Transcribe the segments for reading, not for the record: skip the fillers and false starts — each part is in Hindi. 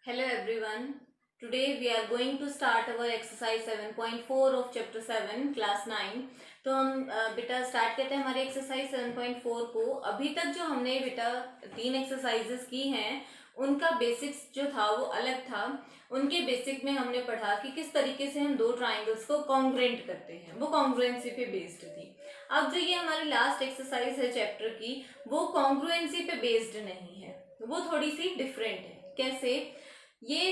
Hello everyone. Today we are going to start our exercise 7.4 of chapter 7 class 9. तो हम बेटा स्टार्ट करते हैं हमारे एक्सरसाइज 7.4 को। अभी तक जो हमने बेटा 3 एक्सरसाइजेस की हैं उनका बेसिक्स जो था वो अलग था। उनके बेसिक में हमने पढ़ा कि किस तरीके से हम दो ट्राइंगल्स को कॉन्ग्रुएंट करते हैं, वो कॉन्ग्रुएंसी पे बेस्ड थी। अब जो ये हमारी लास्ट एक्सरसाइज है चैप्टर की, वो कॉन्ग्रुएंसी पे बेस्ड नहीं है, वो थोड़ी सी डिफरेंट है। कैसे? ये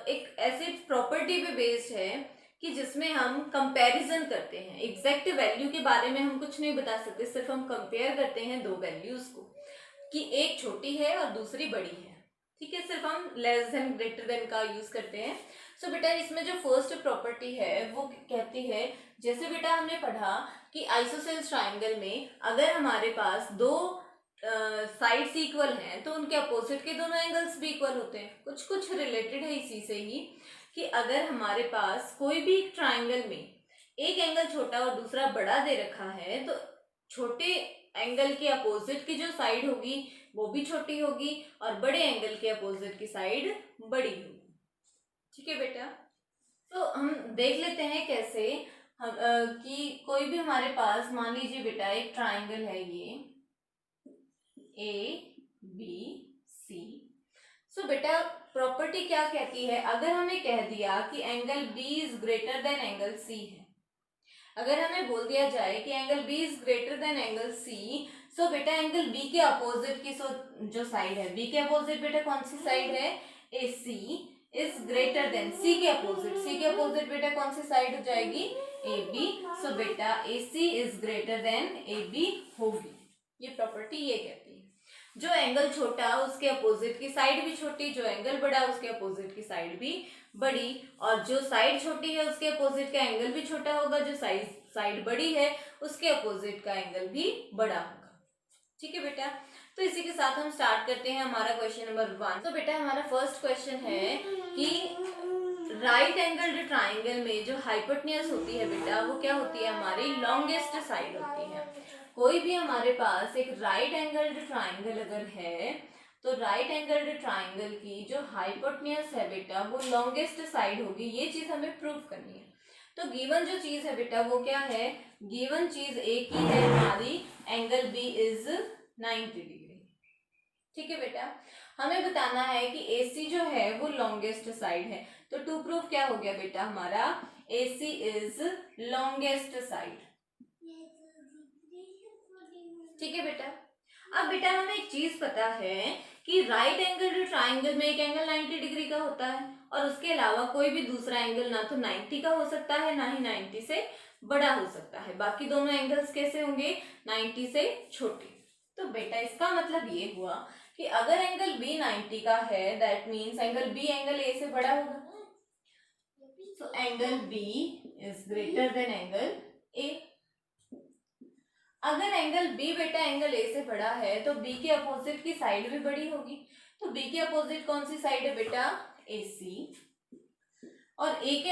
एक ऐसे प्रॉपर्टी पे बेस्ड है कि जिसमें हम कंपैरिजन करते हैं। एग्जैक्ट वैल्यू के बारे में हम कुछ नहीं बता सकते, सिर्फ हम कंपेयर करते हैं दो वैल्यूज को कि एक छोटी है और दूसरी बड़ी है। ठीक है, सिर्फ हम लेस देन ग्रेटर देन का यूज करते हैं। सो बेटा इसमें जो फर्स्ट प्रॉपर्टी है वो कहती है, जैसे बेटा हमने पढ़ा कि आइसोसेल्स ट्राइंगल में अगर हमारे पास दो साइड्स इक्वल हैं तो उनके अपोजिट के दोनों एंगल्स भी इक्वल होते हैं। कुछ कुछ रिलेटेड है इसी से ही कि अगर हमारे पास कोई भी ट्राइंगल में एक एंगल छोटा और दूसरा बड़ा दे रखा है तो छोटे एंगल के अपोजिट की जो साइड होगी वो भी छोटी होगी और बड़े एंगल के अपोजिट की साइड बड़ी होगी। ठीक है बेटा, तो हम देख लेते हैं कैसे कि कोई भी हमारे पास, मान लीजिए बेटा एक ट्राइंगल है ये ABC। सो बेटा प्रॉपर्टी क्या कहती है, अगर हमें कह दिया कि angle B is greater than angle C है, अगर हमें बोल दिया जाए कि angle B is greater than angle C, सो बेटा एंगल B के अपोजिट की जो साइड है, B के अपोजिट बेटा कौन सी साइड है, AC is greater then C के अपोजिट। C के अपोजिट बेटा कौन सी साइड हो जाएगी, AB। सो बेटा AC is greater then AB होगी। ये प्रॉपर्टी ये कहती है जो एंगल छोटा उसके अपोजिट की साइड भी छोटी, जो एंगल बड़ा उसके अपोजिट की साइड भी बड़ी, और जो साइड छोटी है उसके अपोजिट का एंगल भी छोटा होगा, जो साइड बड़ी है उसके अपोजिट का एंगल भी बड़ा होगा। ठीक है बेटा, तो इसी के साथ हम स्टार्ट करते हैं हमारा क्वेश्चन नंबर 1। तो बेटा हमारा फर्स्ट क्वेश्चन है कि राइट एंगल्ड ट्राइंगल में जो हाइपोटेन्यूज होती है बेटा वो क्या होती है, हमारी लॉन्गेस्ट साइड होती है। कोई भी हमारे पास एक राइट एंगल्ड ट्राइंगल अगर है तो राइट एंगल्ड ट्राइंगल की जो हाइपोटेन्यूज है बेटा वो लॉन्गेस्ट साइड होगी। ये चीज हमें प्रूव करनी है। तो गिवन जो चीज है बेटा वो क्या है, गिवन चीज एक ही है हमारी, एंगल बी इज 90 डिग्री। ठीक है बेटा, हमें बताना है कि AC जो है वो लॉन्गेस्ट साइड है। तो टू प्रूफ क्या हो गया बेटा हमारा, AC इज लॉन्गेस्ट साइड। ठीक है बेटा, अब बेटा हमें एक चीज पता है कि राइट एंगल ट्राइंगल में एक एंगल 90 डिग्री का होता है और उसके अलावा कोई भी दूसरा एंगल ना तो 90 का हो सकता है ना ही 90 से बड़ा हो सकता है। बाकी दोनों एंगल्स कैसे होंगे, 90 से छोटे। तो बेटा इसका मतलब ये हुआ कि अगर एंगल B 90 का है that means angle B angle A से बड़ा होगा। So angle B is greater than angle A। अगर एंगल B बेटा एंगल A से बड़ा है तो B के अपोजिट की साइड भी बड़ी होगी। तो B के अपोजिट कौन सी साइड है बेटा, AC। और A के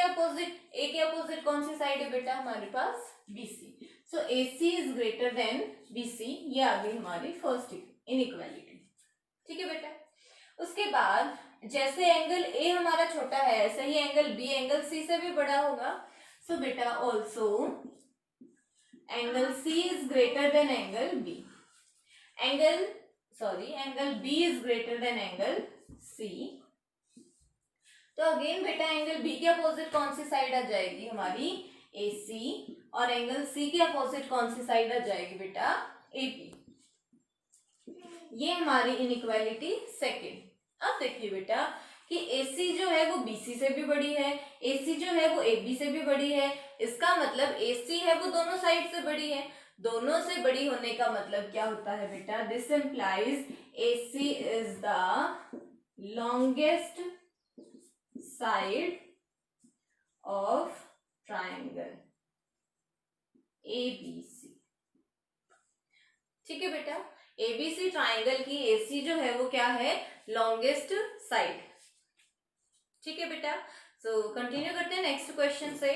अपोजिट कौन सी साइड है बेटा हमारे पास, BC। So AC is greater then BC। ये आ गई हमारी फर्स्ट इनइक्वालिटी। ठीक है बेटा, उसके बाद जैसे एंगल A हमारा छोटा है ऐसे ही एंगल B एंगल C से भी बड़ा होगा। सो बेटा also angle C is greater than angle B. Angle B is greater than angle C. तो अगेन बेटा एंगल B के अपोजिट कौन सी साइड आ जाएगी हमारी, AC। और एंगल C के अपोजिट कौन सी साइड आ जाएगी बेटा, AP। ये हमारी इनइक्वालिटी सेकेंड। अब देखिए बेटा कि AC जो है वो BC से भी बड़ी है, AC जो है वो AB से भी बड़ी है। इसका मतलब AC है वो दोनों साइड से बड़ी है। दोनों से बड़ी होने का मतलब क्या होता है बेटा, this implies AC is the longest side of triangle ABC। ठीक है बेटा, ABC ट्राइंगल की AC जो है वो क्या है, लॉन्गेस्ट साइड। ठीक है बेटा, सो कंटिन्यू करते हैं नेक्स्ट क्वेश्चन से।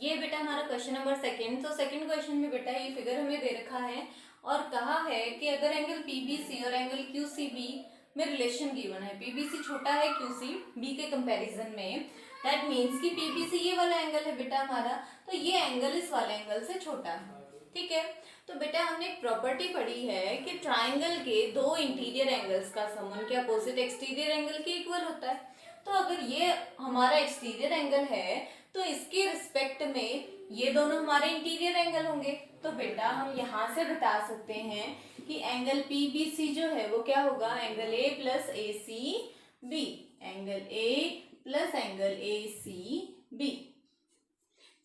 ये बेटा हमारा क्वेश्चन नंबर सेकंड। तो सेकंड क्वेश्चन में बेटा ये फिगर हमें दे रखा है और कहा है कि अगर एंगल PBC और एंगल QCB में रिलेशन गिवन है, पीबीसी छोटा है क्यूसी बी के कंपैरिजन में, दैट मीन्स कि पीबीसी ये वाला एंगल है बेटा हमारा, तो ये एंगल इस वाले एंगल से छोटा है। ठीक है, तो बेटा हमने एक प्रॉपर्टी पढ़ी है कि ट्राइंगल के दो इंटीरियर एंगल्स का सम उनके अपोजिट एक्सटीरियर एंगल के इक्वल होता है। तो अगर ये हमारा एक्सटीरियर एंगल है तो इसके रिस्पेक्ट में ये दोनों हमारे इंटीरियर एंगल होंगे। तो बेटा हम यहाँ से बता सकते हैं कि एंगल पीबीसी जो है वो क्या होगा, angle A plus A C B, angle A plus angle A C B.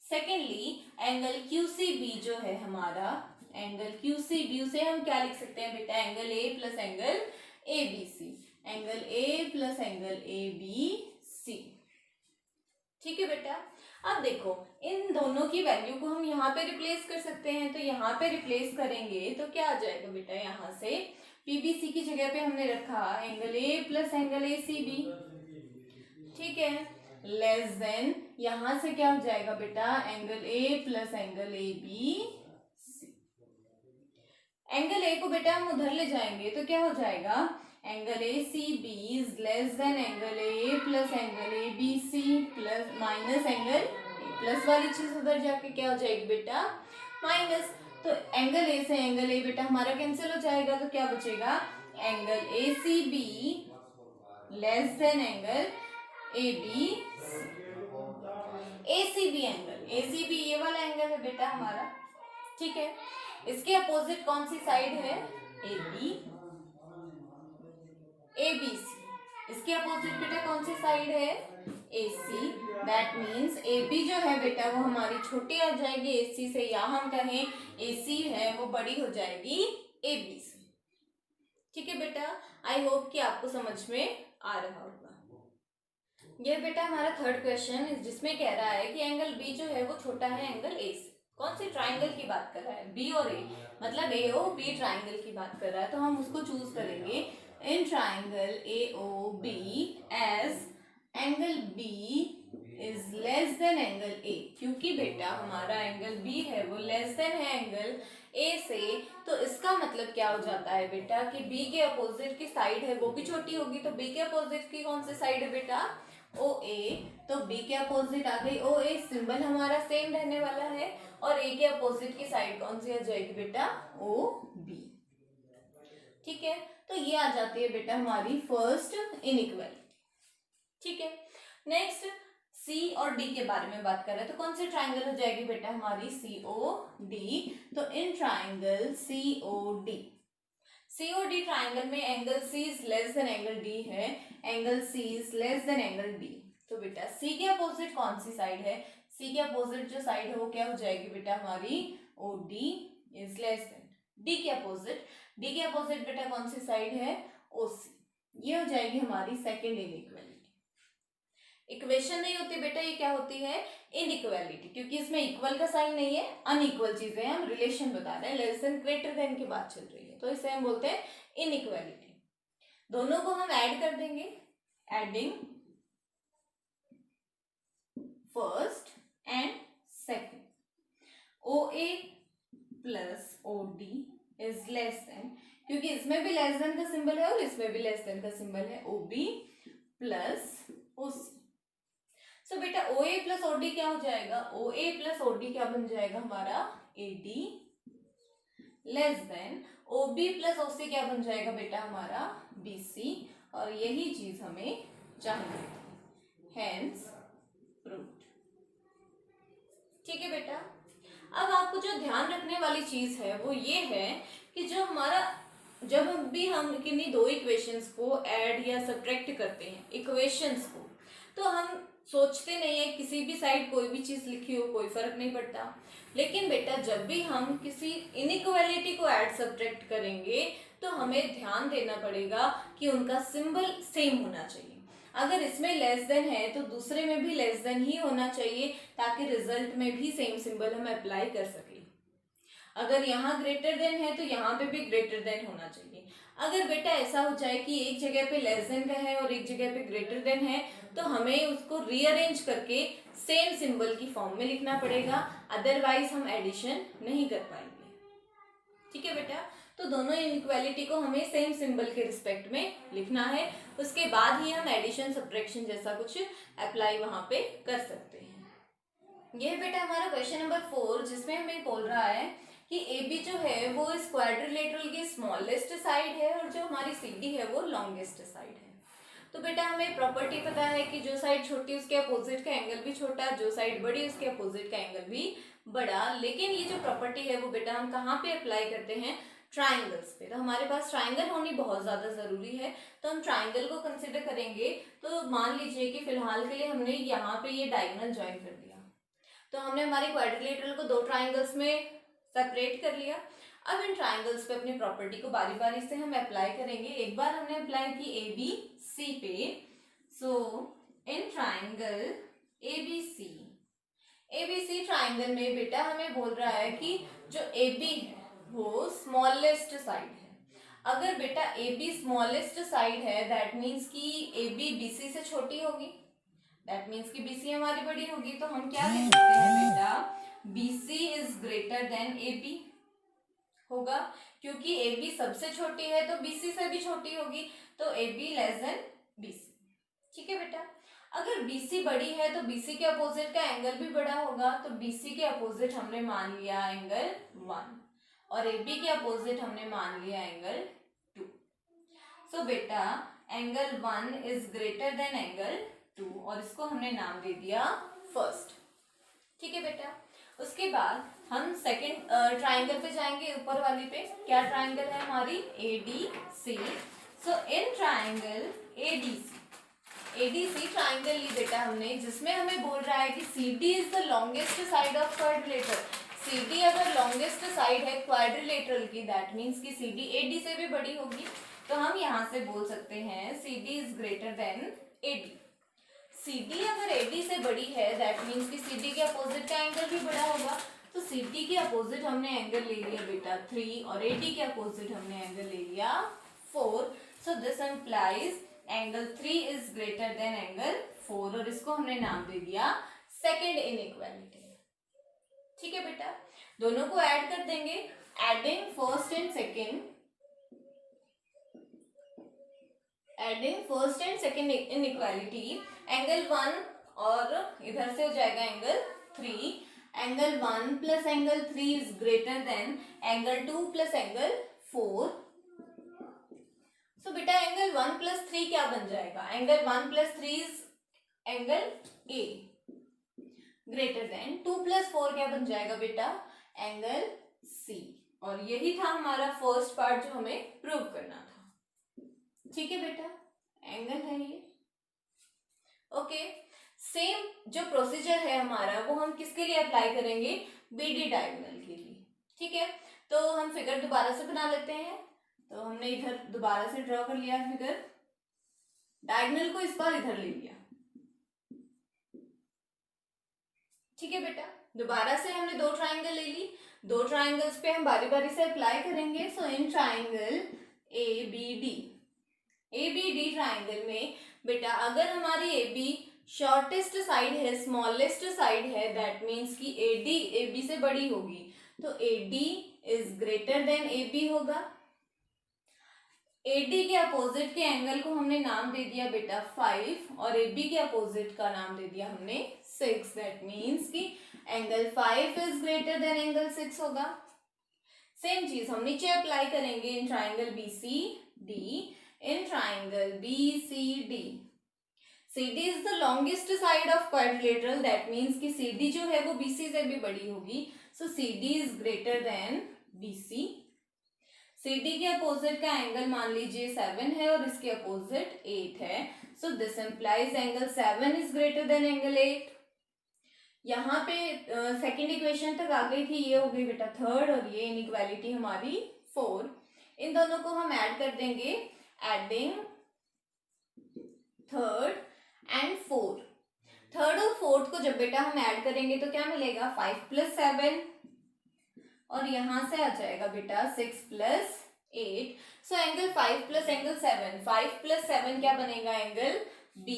Secondly angle QCB जो है हमारा, एंगल क्यूसीबी उसे हम क्या लिख सकते हैं बेटा, angle A plus angle A B C, angle A plus angle A B C. ठीक है बेटा, अब देखो इन दोनों की वैल्यू को हम यहाँ पे रिप्लेस कर सकते हैं, तो यहाँ पे रिप्लेस करेंगे तो क्या आ जाएगा बेटा, यहाँ से पीबीसी की जगह पे हमने रखा angle A plus angle A C B. ठीक है, लेस देन यहां से क्या हो जाएगा बेटा, angle A plus angle A B C. Angle A को बेटा हम उधर ले जाएंगे तो क्या हो जाएगा, angle A C B is less than angle A plus angle A B C plus minus angle plus वाली चीज उधर जाके क्या हो जाएगी बेटा, माइनस। तो एंगल ए से एंगल ए बेटा हमारा कैंसिल हो जाएगा, तो क्या बचेगा, angle A C B less than angle A B A C B angle, A C B ये वाला एंगल है बेटा हमारा। ठीक है, इसके अपोजिट कौन सी साइड है, ए बी ए बी सी, इसके अपोजिट बेटा कौन सी साइड है, ए सी। दैट मीन्स ए बी जो है बेटा वो हमारी छोटी आ जाएगी ए सी से, या हम कहें ए सी है वो बड़ी हो जाएगी ए बी से। ठीक है बेटा, आई होप कि आपको समझ में आ रहा होगा। यह बेटा हमारा थर्ड क्वेश्चन जिसमें कह रहा है कि एंगल बी जो है वो छोटा है एंगल ए से। कौन से ट्राइंगल की बात कर रहा है, बी और ए, मतलब ए ओ बी ट्राइंगल की बात कर रहा है, तो हम उसको चूज करेंगे in triangle A O B as angle B is less than angle A, क्योंकि बेटा हमारा एंगल बी है वो लेस देन है एंगल ए से, तो इसका मतलब क्या हो जाता है बेटा कि बी के अपोजिट की साइड है वो भी छोटी होगी। तो बी के अपोजिट की कौन सी साइड है बेटा, ओ ए, तो बी के अपोजिट आ गई ओ ए, सिंबल हमारा सेम रहने वाला है, और ए के अपोजिट की साइड कौन सी आ जाएगी बेटा, ओ बी। ठीक है, तो ये आ जाती है बेटा हमारी फर्स्ट इनइक्वालिटी। ठीक है, नेक्स्ट सी और डी के बारे में बात कर रहे हैं, तो कौन सी ट्राइंगल हो जाएगी बेटा हमारी, सी ओ डी। तो in triangle C O D, COD triangle में angle C is less than angle D है, angle C is less than angle D. तो बेटा सी के अपोजिट कौन सी साइड है, सी के अपोजिट जो साइड है वो क्या हो जाएगी बेटा हमारी, O D is less than D के अपोजिट। डी के अपोजिट बेटा कौन सी साइड है, ओ सी। ये हो जाएगी हमारी सेकेंड इनइक्वालिटी। इक्वेशन नहीं होती बेटा, ये क्या होती है, इनइक्वालिटी, क्योंकि इसमें इक्वल का साइन नहीं है, अनइक्वल चीजें हम रिलेशन बता रहे हैं, लेस देन ग्रेटर देन की बात चल रही है, तो इसे हम बोलते हैं इनइक्वालिटी। दोनों को हम ऐड कर देंगे, adding first and second, O A plus O D is less than, क्योंकि इसमें भी लेस देन का सिंबल है और इसमें भी लेस देन का सिंबल है, ओ बी प्लस ओ सी। सो बेटा ओ ए प्लस ओ डी क्या हो जाएगा, ओ ए प्लस ओ डी क्या बन जाएगा हमारा, A D less than O B plus O C क्या बन जाएगा बेटा हमारा, बी सी। और यही चीज हमें चाहिए, हेंस प्रूव्ड। ठीक है बेटा, अब आपको जो ध्यान रखने वाली चीज है वो ये है कि जो हमारा जब भी हम किन्हीं दो इक्वेशंस को ऐड या सब्ट्रैक्ट करते हैं इक्वेशंस को, तो हम सोचते नहीं है किसी भी साइड कोई भी चीज लिखी हो कोई फर्क नहीं पड़ता, लेकिन बेटा जब भी हम किसी इनइक्वालिटी को ऐड सब्ट्रैक्ट करेंगे तो हमें ध्यान देना पड़ेगा कि उनका सिंबल सेम होना चाहिए। अगर इसमें लेस देन है तो दूसरे में भी लेस देन ही होना चाहिए, ताकि रिजल्ट में भी सेम सिंबल हम अप्लाई कर सकें। अगर यहाँ ग्रेटर देन है तो यहाँ पे भी ग्रेटर देन होना चाहिए। अगर बेटा ऐसा हो जाए कि एक जगह पे लेस देन का है और एक जगह पे ग्रेटर देन है, तो हमें उसको रीअरेंज करके सेम सिंबल की फॉर्म में लिखना पड़ेगा, अदरवाइज हम एडिशन नहीं कर पाएंगे। ठीक है बेटा, तो दोनों इनइक्वालिटी को हमें सेम सिंबल के रिस्पेक्ट में लिखना है, उसके बाद ही हम एडिशन सब्ट्रैक्शन जैसा कुछ अप्लाई वहां पे कर सकते हैं। यह बेटा हमारा क्वेश्चन नंबर 4, जिसमें हमें बोल रहा है कि ए बी जो है वो इस क्वाड्रिलेटरल की स्मॉलेस्ट साइड है और जो हमारी सी डी है वो लॉन्गेस्ट साइड है। तो बेटा हमें प्रॉपर्टी पता है कि जो साइड छोटी उसके अपोजिट का एंगल भी छोटा, जो साइड बड़ी उसके अपोजिट का एंगल भी बड़ा। लेकिन ये जो प्रॉपर्टी है वो बेटा हम कहाँ पे अप्लाई करते हैं? ट्राइंगल्स पे। तो हमारे पास ट्राइंगल होनी बहुत ज्यादा जरूरी है, तो हम ट्राइंगल को कंसिडर करेंगे। तो मान लीजिए कि फिलहाल के लिए हमने यहाँ पे ये डायगोनल ज्वाइन कर दिया, तो हमने हमारी क्वाड्रिलेटरल को दो ट्राइंगल्स में सेपरेट कर लिया। अब इन ट्राइंगल्स पे अपनी प्रॉपर्टी को बारी बारी से हम अप्लाई करेंगे। एक बार हमने अप्लाई की ए बी सी पे, so in triangle A B C triangle में बेटा हमें बोल रहा है कि जो ए बी है वो स्मॉलेस्ट साइड है। अगर बेटा ए बी स्मॉलेस्ट साइड है, दैट मीन्स कि ए बी बी सी से छोटी होगी, दैट मीन्स कि BC हमारी बड़ी होगी। तो हम क्या लिख सकते हैं बेटा? BC is greater then AB होगा, क्योंकि AB सबसे छोटी है तो BC से भी छोटी होगी, तो AB लेस देन BC। ठीक है बेटा, अगर BC बड़ी है तो BC के अपोजिट का एंगल भी बड़ा होगा, तो BC के अपोजिट हमने मान लिया एंगल 1 और AB के अपोजिट हमने मान लिया एंगल 2। सो बेटा angle 1 is greater than angle 2 और इसको हमने नाम दे दिया फर्स्ट। ठीक है बेटा, उसके बाद हम सेकंड ट्राइंगल पे जाएंगे, ऊपर वाली पे। क्या ट्राइंगल है हमारी? ADC। So in triangle ADC triangle ली बेटा हमने, जिसमें हमें बोल रहा है कि CD is the longest side of quadrilateral. CD अगर लॉन्गेस्ट साइड है क्वाड्रिलेटरल की, दैट मीन्स कि CD AD से भी बड़ी होगी। तो हम यहाँ से बोल सकते हैं CD is greater then AD। CD अगर AD से बड़ी है, दैट मीन्स कि CD के अपोजिट का एंगल भी बड़ा होगा। तो CD के अपोजिट हमने एंगल ले लिया बेटा 3 और AD के अपोजिट हमने एंगल ले लिया 4। So this implies angle 3 is greater than angle 4 और इसको हमने नाम दे दिया सेकेंड इनइक्वालिटी। ठीक है बेटा, दोनों को ऐड कर देंगे। Adding first and second inequality, angle 1 और इधर से हो जाएगा angle 3। Angle 1 plus angle 3 is greater than angle 2 plus angle 4। सो बेटा एंगल 1 प्लस 3 क्या बन जाएगा? Angle 1 plus 3 is angle A greater than 2 plus 4 क्या बन जाएगा बेटा? Angle C। और यही था हमारा फर्स्ट पार्ट जो हमें प्रूव करना था। ठीक है बेटा, एंगल है ये। ओके, सेम जो प्रोसीजर है हमारा वो हम किसके लिए अप्लाई करेंगे? BD डायगोनल के लिए। ठीक है, तो हम फिगर दोबारा से बना लेते हैं। तो हमने इधर दोबारा से ड्रॉ कर लिया फिगर, डायगोनल को इस बार इधर ले लिया। ठीक है बेटा, दोबारा से हमने दो ट्राइंगल ले ली, दो ट्राइंगल्स पे हम बारी बारी से अप्लाई करेंगे। सो इन ट्राइंगल ABD ट्राइंगल में बेटा अगर हमारी AB शॉर्टेस्ट साइड है, स्मॉलेस्ट साइड है, दैट मीन्स कि AD AB से बड़ी होगी, तो AD is greater then AB होगा। AD के अपोजिट के एंगल को हमने नाम दे दिया बेटा 5 और AB के अपोजिट का नाम दे दिया हमने 6। दैट मीन्स कि angle 5 is greater than angle 6 होगा। सेम चीज हम नीचे अप्लाई करेंगे in triangle BCD। In triangle BCD, CD is the longest side of quadrilateral, that means कि CD जो है वो BC से भी बड़ी होगी। सो CD is greater then BC। CD के अपोजिट का एंगल मान लीजिए 7 है और इसके अपोजिट 8 है। So this implies angle 7 is greater than angle 8। यहाँ पे सेकेंड इक्वेशन तक आ गई थी, ये हो गई बेटा थर्ड और ये इनइक्वालिटी हमारी 4। इन दोनों को हम ऐड कर देंगे, adding third and fourth. Third और फोर्थ को जब बेटा हम ऐड करेंगे तो क्या मिलेगा? 5 प्लस 7 और यहां से आ जाएगा बेटा 6 plus 8। So angle 5 plus angle 7, 5 plus 7 क्या बनेगा? Angle B।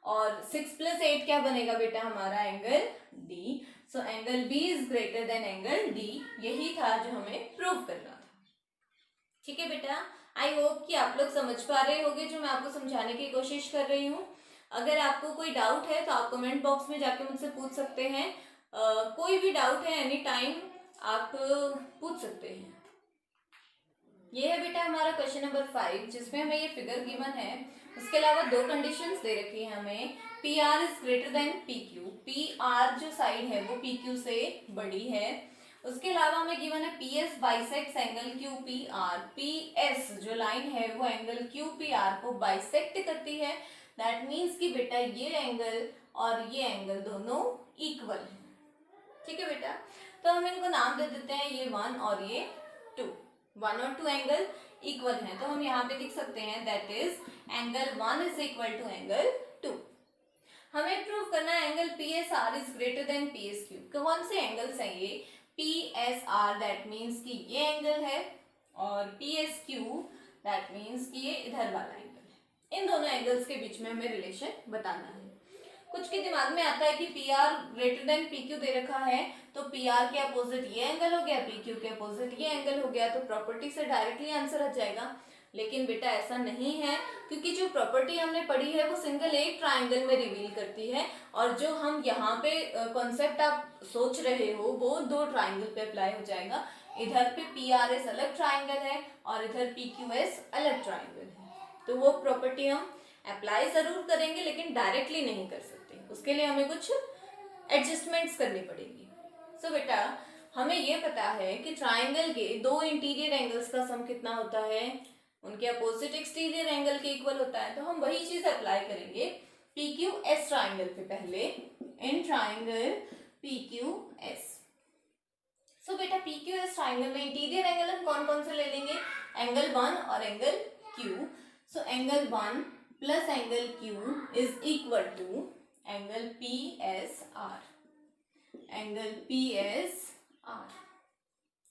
और 6 प्लस 8 क्या बनेगा बेटा हमारा? Angle D। So angle B is greater than angle D, यही था जो हमें प्रूव करना था। ठीक है बेटा, आई होप कि आप लोग समझ पा रहे होंगे जो मैं आपको समझाने की कोशिश कर रही हूँ। अगर आपको कोई डाउट है तो आप कमेंट बॉक्स में जाके मुझसे पूछ सकते हैं। कोई भी डाउट है एनी टाइम आप पूछ सकते हैं। ये है बेटा हमारा क्वेश्चन नंबर 5, जिसमें हमें ये फिगर गिवन है। उसके अलावा दो कंडीशंस दे रखी है हमें। P R is greater than P Q, P R जो साइड है वो पी क्यू से बड़ी है। उसके अलावा हमें गिवन है P S bisect angle Q P R, P S जो लाइन है वो एंगल क्यू पी आर को बाइसेक्ट करती है। दैट मीन्स कि बेटा ये एंगल और ये एंगल दोनों इक्वल है। ठीक है बेटा, तो हम इनको नाम दे देते हैं, ये 1 और ये 2। 1 और 2 एंगल इक्वल हैं, तो हम यहाँ पे लिख सकते हैं that is angle 1 is equal to angle 2। हमें प्रूव करना है angle P S R is greater than P S Q. कौन से एंगल्स हैं ये? P S R that means कि ये एंगल है, और P S Q that means कि ये इधर वाला एंगल है। इन दोनों एंगल्स के बीच में हमें रिलेशन बताना है। कुछ के दिमाग में आता है कि P R greater than P Q दे रखा है, तो पी आर के अपोजिट ये एंगल हो गया, पी क्यू के अपोजिट ये एंगल हो गया, तो प्रॉपर्टी से डायरेक्टली आंसर आ जाएगा। लेकिन बेटा ऐसा नहीं है, क्योंकि जो प्रॉपर्टी हमने पढ़ी है वो सिंगल एक ट्राइंगल में रिवील करती है, और जो हम यहाँ पे कॉन्सेप्ट आप सोच रहे हो वो दो ट्राइंगल पे अप्लाई हो जाएगा। इधर पे पी आर एस अलग ट्राइंगल है और इधर पी क्यू एस अलग ट्राइंगल है, तो वो प्रॉपर्टी हम अप्लाई जरूर करेंगे लेकिन डायरेक्टली नहीं कर सकते। उसके लिए हमें कुछ एडजस्टमेंट्स करनी पड़ेगी। सो बेटा हमें ये पता है कि ट्राइंगल के दो इंटीरियर एंगल्स का सम कितना होता है, उनके अपोजिट एक्सटीरियर एंगल के इक्वल होता है। तो हम वही चीज अप्लाई करेंगे पी क्यू एस ट्राइंगल पे पहले, in triangle P Q S. So बेटा पी क्यू एस ट्राइंगल में इंटीरियर एंगल हम कौन कौन से ले लेंगे? एंगल 1 और angle Q. So angle 1 plus angle Q is equal to angle P S R, angle P S R.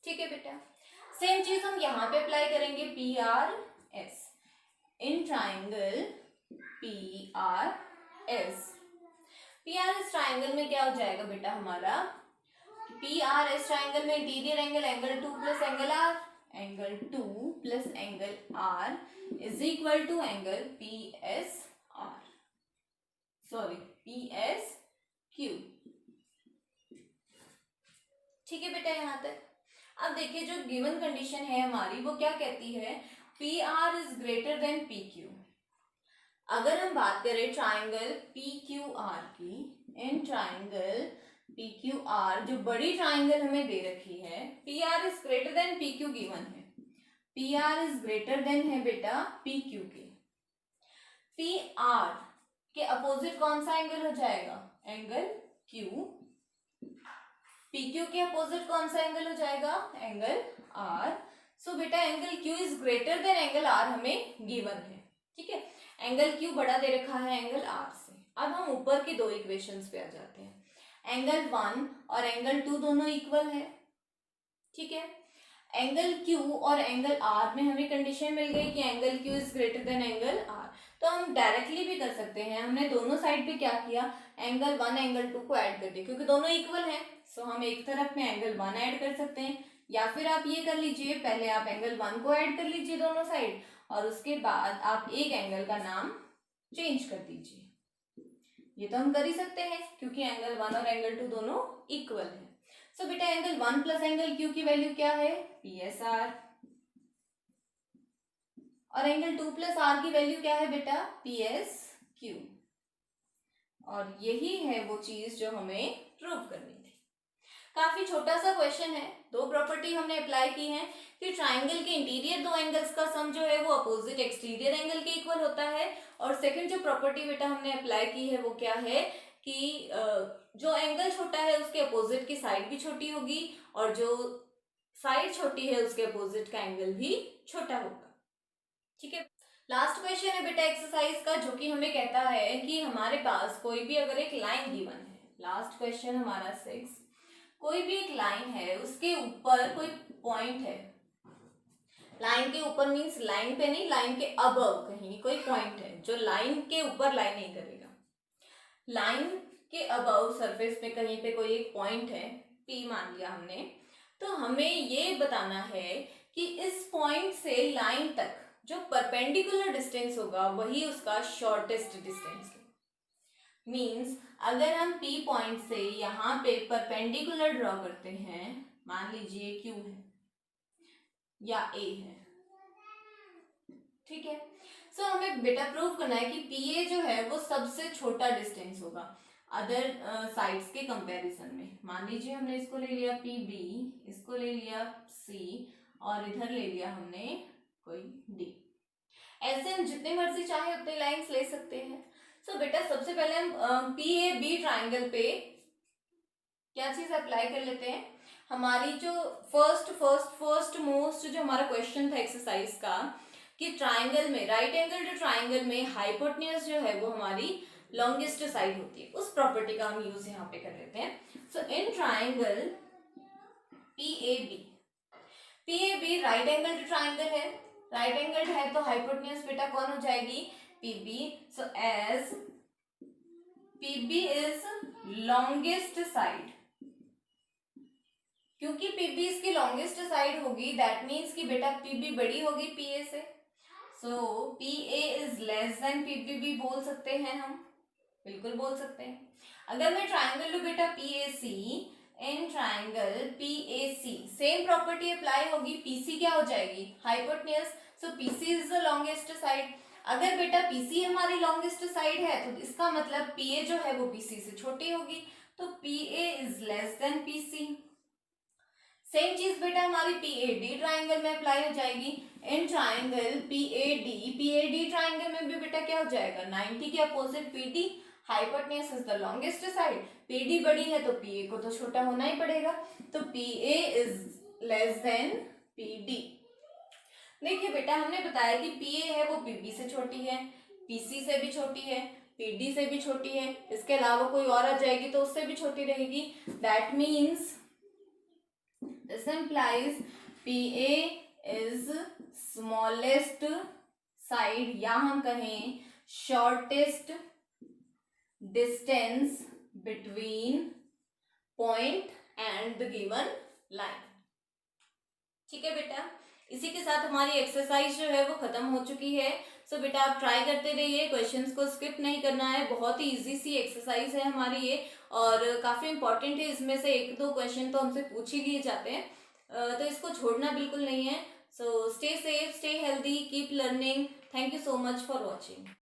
ठीक है बेटा, सेम चीज हम यहाँ पे अप्लाई करेंगे P R S in triangle P R S. P R S triangle में क्या हो जाएगा बेटा हमारा? पी आर एस ट्राइंगल में interior angle angle 2 plus angle R, angle 2 plus angle R is equal to angle P S R, sorry P S Q. ठीक है बेटा यहाँ तक। अब देखिए जो गिवन कंडीशन है हमारी वो क्या कहती है? P R is greater than P Q. अगर हम बात करें ट्राइंगल पी क्यू आर की, in triangle P Q R जो बड़ी ट्राइंगल हमें दे रखी है, P R is greater than P Q given है, P R is greater than है बेटा पी क्यू के। पी आर के अपोजिट कौन सा एंगल हो जाएगा? Angle Q. पी क्यू के अपोजिट कौन सा एंगल हो जाएगा? Angle R. सो बेटा angle Q is greater than angle R हमें गिवन है। ठीक है, एंगल क्यू बड़ा दे रखा है एंगल आर से। अब हम ऊपर की दो इक्वेशंस पे आ जाते हैं। एंगल 1 और एंगल 2 दोनों इक्वल है। ठीक है, एंगल क्यू और एंगल आर में हमें कंडीशन मिल गई कि angle Q is greater than angle R. तो हम डायरेक्टली भी कर सकते हैं। हमने दोनों साइड पे क्या किया? एंगल 1 एंगल 2 को ऐड कर दिया, क्योंकि दोनों इक्वल हैं। सो हम एक तरफ में एंगल 1 ऐड कर सकते हैं, या फिर आप ये कर लीजिए, पहले आप एंगल 1 को ऐड कर लीजिए दोनों साइड, और उसके बाद आप एक एंगल का नाम चेंज कर दीजिए। ये तो हम कर ही सकते हैं क्योंकि एंगल 1 और एंगल 2 दोनों इक्वल है। सो बेटा एंगल 1 प्लस एंगल क्यू की वैल्यू क्या है? P S are. और एंगल 2 प्लस आर की वैल्यू क्या है बेटा? P S Q. और यही है वो चीज जो हमें प्रूव करनी थी। काफी छोटा सा क्वेश्चन है। दो प्रॉपर्टी हमने अप्लाई की है कि ट्राइंगल के इंटीरियर दो एंगल्स का सम जो है वो अपोजिट एक्सटीरियर एंगल के इक्वल होता है। और सेकंड जो प्रॉपर्टी बेटा हमने अप्लाई की है वो क्या है कि जो एंगल छोटा है उसके अपोजिट की साइड भी छोटी होगी, और जो साइड छोटी है उसके अपोजिट का एंगल भी छोटा होगा। ठीक है, लास्ट क्वेश्चन है बेटा एक्सरसाइज का, जो कि हमें कहता है कि हमारे पास कोई भी अगर एक लाइन गिवन है, लास्ट क्वेश्चन हमारा 6, कोई भी एक लाइन है उसके ऊपर कोई पॉइंट है। लाइन के ऊपर मीन्स लाइन पे नहीं, लाइन के अबव कहीं कोई पॉइंट है जो लाइन के ऊपर लाइन नहीं करेगा। लाइन कि अबाउ सरफेस में कहीं पे कोई एक पॉइंट है, P मान लिया हमने, तो हमें ये बताना है कि इस पॉइंट से लाइन तक जो परपेंडिकुलर डिस्टेंस होगा वही उसका शॉर्टेस्ट डिस्टेंस है। मीन्स अगर हम P पॉइंट से यहाँ पे परपेंडिकुलर ड्रॉ करते हैं, मान लीजिए Q है या A है, ठीक है। सो हमें बेटा प्रूव करना है कि PA जो है वो सबसे छोटा डिस्टेंस होगा अदर साइड्स के कंपैरिजन में। मान लीजिए हमने इसको ले लिया PB, इसको ले लिया C और इधर ले लिया हमने कोई D। ऐसे हम जितने मर्जी चाहे उतने लाइंस ले सकते हैं। सो बेटा सबसे पहले हम PAB ट्राइंगल पे क्या चीज अप्लाई कर लेते हैं। हमारी जो फर्स्ट मोस्ट जो हमारा क्वेश्चन था एक्सरसाइज का कि ट्राइंगल में, राइट एंगल ट्राइंगल में हाइपोटेन्यूज जो है वो हमारी लॉन्गेस्ट साइड होती है, उस प्रॉपर्टी का हम यूज यहाँ पे कर लेते हैं। So in triangle PAB right angle triangle है, राइट एंगल है तो हाइपोटेन्यूज बेटा कौन हो जाएगी, PB। So as PB is longest side, क्योंकि PB इसकी लॉन्गेस्ट साइड होगी दैट मीन्स कि बेटा PB बड़ी होगी PA से। So PA is less than PB भी बोल सकते हैं हम, बिल्कुल बोल सकते हैं। अगर मैं ट्राइंगल लूं बेटा PAC, in triangle PAC same property apply होगी, PC क्या हो जाएगी, hypotenuse. So PC is the longest side. अगर बेटा PC हमारी लॉन्गेस्ट साइड है तो इसका मतलब PA जो है वो PC से छोटी होगी, तो PA is less then PC। Same चीज बेटा हमारी PAD ट्राइंगल में अप्लाई हो जाएगी। इन ट्राइंगल PAD ट्राइंगल में भी बेटा क्या हो जाएगा, 90 के opposite PD, hypotenuse is the longest side, PD बड़ी है तो PA को तो छोटा होना ही पड़ेगा, तो PA is less then PD। देखिए बेटा हमने बताया कि PA है वो PB से छोटी है, PC से भी छोटी है, PD से भी छोटी है, इसके अलावा कोई और आ जाएगी तो उससे भी छोटी रहेगी। That means this implies PA is smallest side या हम कहें shortest distance between point and the given line। ठीक है बेटा, इसी के साथ हमारी एक्सरसाइज जो है वो खत्म हो चुकी है। सो बेटा आप ट्राई करते रहिए, क्वेश्चंस को स्किप नहीं करना है, बहुत ही इजी सी एक्सरसाइज है हमारी ये और काफ़ी इंपॉर्टेंट है। इसमें से एक दो क्वेश्चन तो हमसे पूछ ही लिए जाते हैं, तो इसको छोड़ना बिल्कुल नहीं है। So stay safe, stay healthy, keep learning. Thank you so much for watching.